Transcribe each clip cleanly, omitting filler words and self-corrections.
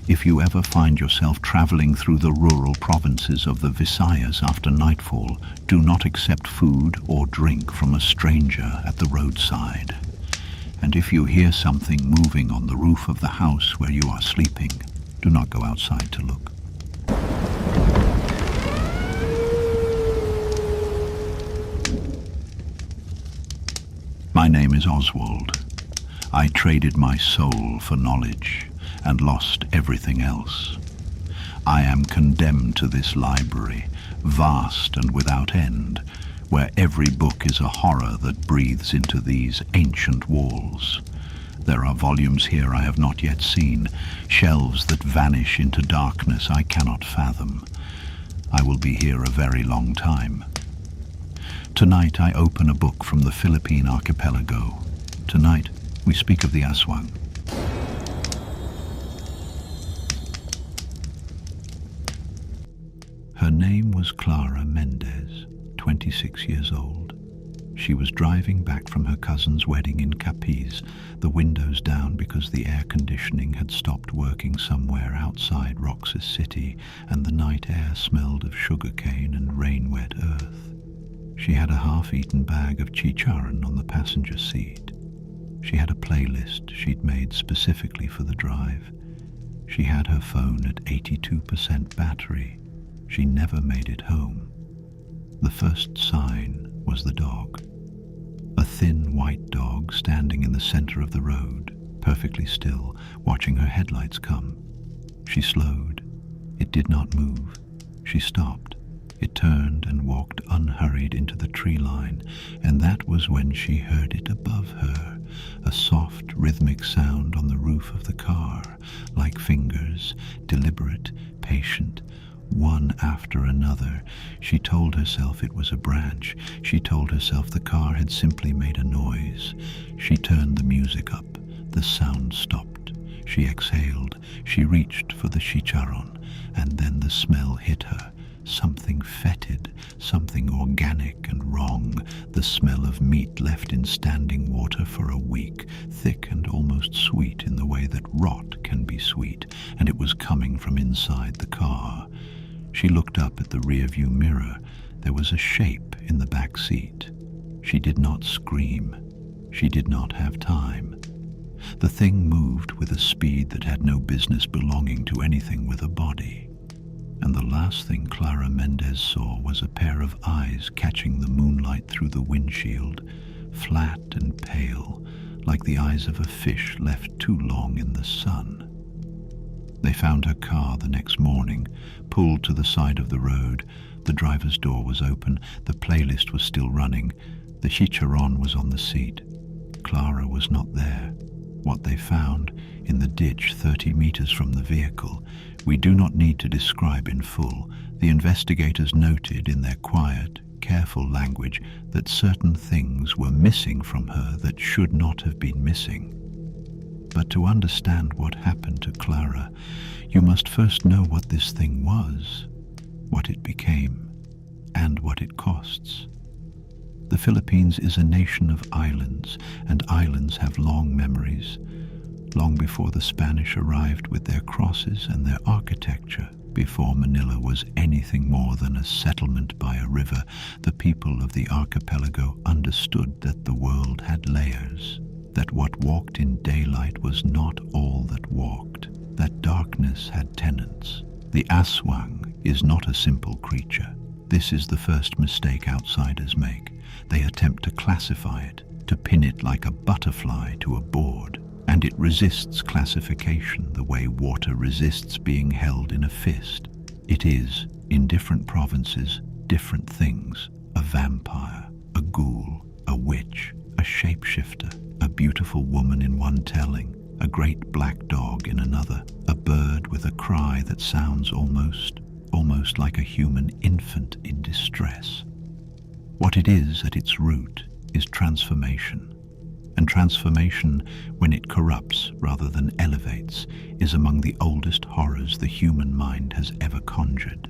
If you ever find yourself traveling through the rural provinces of the Visayas after nightfall, do not accept food or drink from a stranger at the roadside. And if you hear something moving on the roof of the house where you are sleeping, do not go outside to look. My name is Oswald. I traded my soul for knowledge and lost everything else. I am condemned to this library, vast and without end, where every book is a horror that breathes into these ancient walls. There are volumes here I have not yet seen, shelves that vanish into darkness I cannot fathom. I will be here a very long time. Tonight I open a book from the Philippine archipelago. Tonight we speak of the Aswang. Her name was Clara Mendez, 26 years old. She was driving back from her cousin's wedding in Capiz, the windows down because the air conditioning had stopped working somewhere outside Roxas City, and the night air smelled of sugarcane and rain-wet earth. She had a half-eaten bag of chicharron on the passenger seat. She had a playlist she'd made specifically for the drive. She had her phone at 82% battery. She never made it home. The first sign was the dog. A thin white dog standing in the center of the road, perfectly still, watching her headlights come. She slowed. It did not move. She stopped. It turned and walked unhurried into the tree line, and that was when she heard it above her, a soft, rhythmic sound on the roof of the car, like fingers, deliberate, patient, one after another. She told herself it was a branch. She told herself the car had simply made a noise. She turned the music up. The sound stopped. She exhaled. She reached for the chicharron, and then the smell hit her. Something fetid, something organic and wrong, the smell of meat left in standing water for a week, thick and almost sweet in the way that rot can be sweet, and it was coming from inside the car. She looked up at the rearview mirror. There was a shape in the back seat. She did not scream. She did not have time. The thing moved with a speed that had no business belonging to anything with a body. And the last thing Clara Mendez saw was a pair of eyes catching the moonlight through the windshield, flat and pale, like the eyes of a fish left too long in the sun. They found her car the next morning, pulled to the side of the road. The driver's door was open, the playlist was still running, the chicharron was on the seat. Clara was not there. What they found, in the ditch 30 meters from the vehicle, we do not need to describe in full. The investigators noted in their quiet, careful language that certain things were missing from her that should not have been missing. But to understand what happened to Clara, you must first know what this thing was, what it became, and what it costs. The Philippines is a nation of islands, and islands have long memories. Long before the Spanish arrived with their crosses and their architecture, before Manila was anything more than a settlement by a river, the people of the archipelago understood that the world had layers, that what walked in daylight was not all that walked, that darkness had tenants. The Aswang is not a simple creature. This is the first mistake outsiders make. They attempt to classify it, to pin it like a butterfly to a board, and it resists classification the way water resists being held in a fist. It is, in different provinces, different things: a vampire, a ghoul, a witch, a shapeshifter, a beautiful woman in one telling, a great black dog in another, a bird with a cry that sounds almost like a human infant in distress. What it is at its root is transformation. And transformation, when it corrupts rather than elevates, is among the oldest horrors the human mind has ever conjured.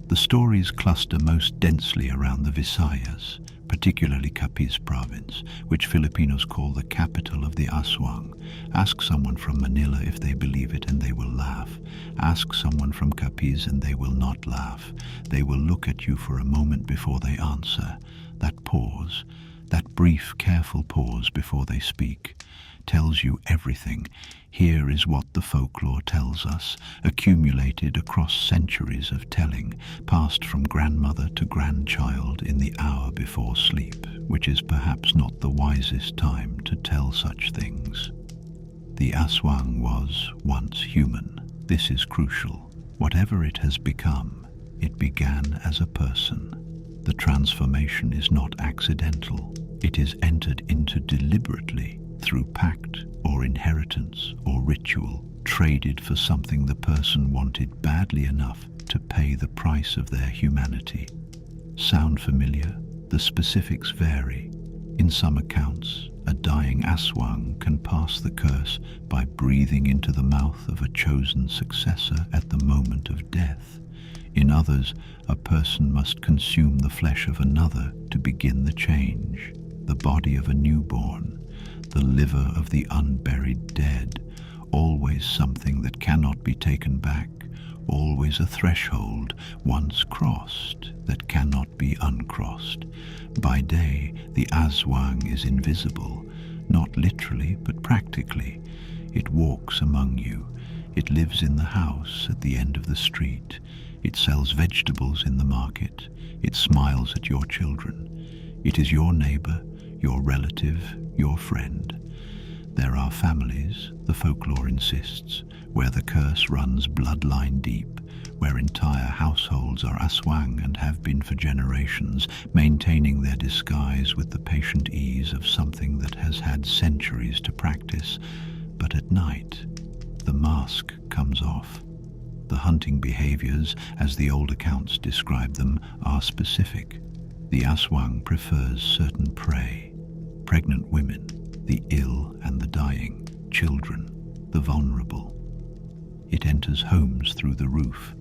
The stories cluster most densely around the Visayas, particularly Capiz province, which Filipinos call the capital of the Aswang. Ask someone from Manila if they believe it and they will laugh. Ask someone from Capiz and they will not laugh. They will look at you for a moment before they answer. That pause, that brief, careful pause before they speak, tells you everything. Here is what the folklore tells us, accumulated across centuries of telling, passed from grandmother to grandchild in the hour before sleep, which is perhaps not the wisest time to tell such things. The Aswang was once human. This is crucial. Whatever it has become, it began as a person. The transformation is not accidental. It is entered into deliberately through pact or inheritance or ritual, traded for something the person wanted badly enough to pay the price of their humanity. Sound familiar? The specifics vary. In some accounts, a dying Aswang can pass the curse by breathing into the mouth of a chosen successor at the moment of death. In others, a person must consume the flesh of another to begin the change. The body of a newborn, the liver of the unburied dead, always something that cannot be taken back, always a threshold once crossed that cannot be uncrossed. By day, the Aswang is invisible, not literally but practically. It walks among you. It lives in the house at the end of the street. It sells vegetables in the market. It smiles at your children. It is your neighbour, your relative, your friend. There are families, the folklore insists, where the curse runs bloodline deep, where entire households are Aswang and have been for generations, maintaining their disguise with the patient ease of something that has had centuries to practice. But at night, the mask comes off. The hunting behaviors, as the old accounts describe them, are specific. The Aswang prefers certain prey: pregnant women, the ill and the dying, children, the vulnerable. It enters homes through the roof,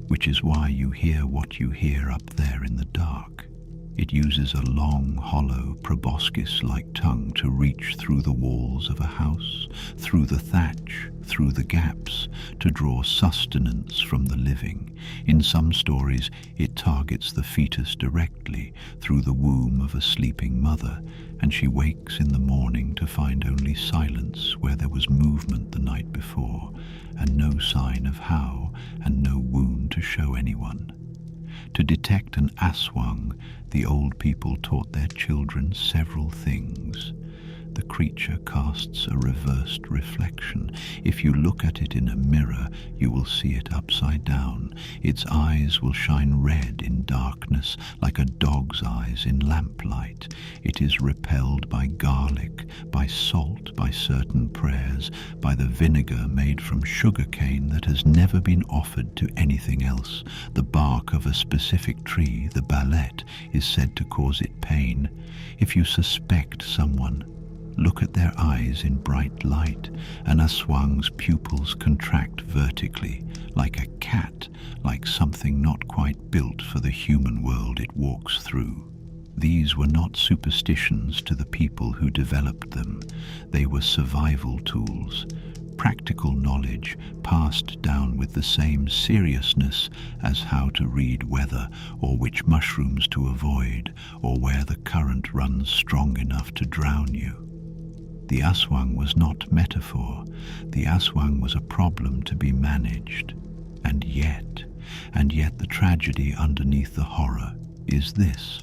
which is why you hear what you hear up there in the dark. It uses a long, hollow, proboscis-like tongue to reach through the walls of a house, through the thatch, through the gaps, to draw sustenance from the living. In some stories, it targets the fetus directly, through the womb of a sleeping mother, and she wakes in the morning to find only silence where there was movement the night before, and no sign of how, and no wound to show anyone. To detect an Aswang, the old people taught their children several things. The creature casts a reversed reflection. If you look at it in a mirror, you will see it upside down. Its eyes will shine red in darkness, like a dog's eyes in lamplight. It is repelled by garlic, by salt, by certain prayers, by the vinegar made from sugarcane that has never been offered to anything else. The bark of a specific tree, the ballet, is said to cause it pain. If you suspect someone, look at their eyes in bright light. An Aswang's pupils contract vertically, like a cat, like something not quite built for the human world it walks through. These were not superstitions to the people who developed them. They were survival tools, practical knowledge passed down with the same seriousness as how to read weather, or which mushrooms to avoid, or where the current runs strong enough to drown you. The Aswang was not metaphor. The Aswang was a problem to be managed. And yet the tragedy underneath the horror is this.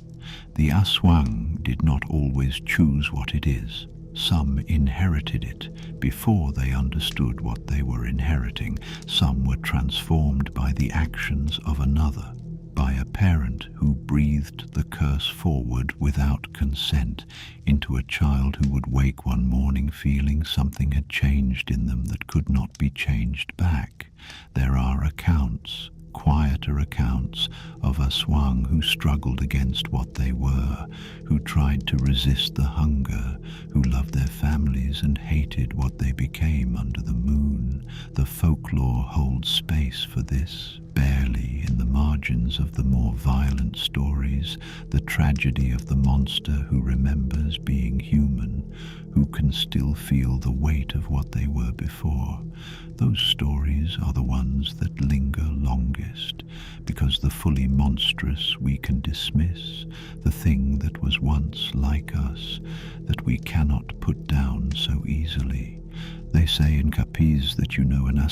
The Aswang did not always choose what it is. Some inherited it before they understood what they were inheriting. Some were transformed by the actions of another, by a parent who breathed the curse forward without consent into a child who would wake one morning feeling something had changed in them that could not be changed back. There are accounts, quieter accounts, of Aswang who struggled against what they were, who tried to resist the hunger, who loved their families and hated what they became under the moon. The folklore holds space for this, barely in the margins of the more violent stories, the tragedy of the monster who remembers being human, who can still feel the weight of what they were before. Those stories are the ones that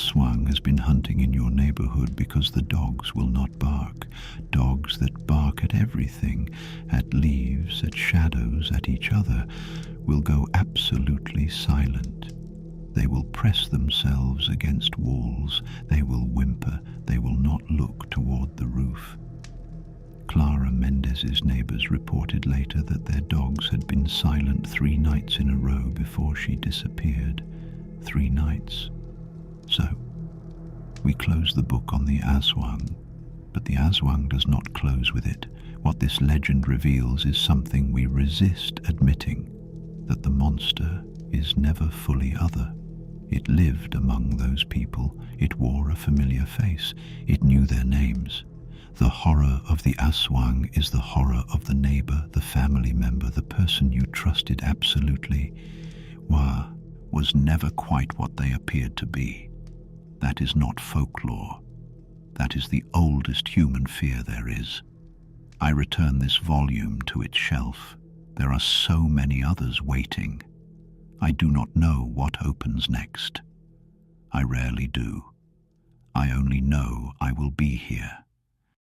Aswang has been hunting in your neighborhood because the dogs will not bark. Dogs that bark at everything, at leaves, at shadows, at each other, will go absolutely silent. They will press themselves against walls. They will whimper. They will not look toward the roof. Clara Mendez's neighbors reported later that their dogs had been silent 3 nights in a row before she disappeared. 3 nights. So, we close the book on the Aswang, but the Aswang does not close with it. What this legend reveals is something we resist admitting, that the monster is never fully other. It lived among those people. It wore a familiar face. It knew their names. The horror of the Aswang is the horror of the neighbor, the family member, the person you trusted absolutely, was never quite what they appeared to be. That is not folklore. That is the oldest human fear there is. I return this volume to its shelf. There are so many others waiting. I do not know what opens next. I rarely do. I only know I will be here.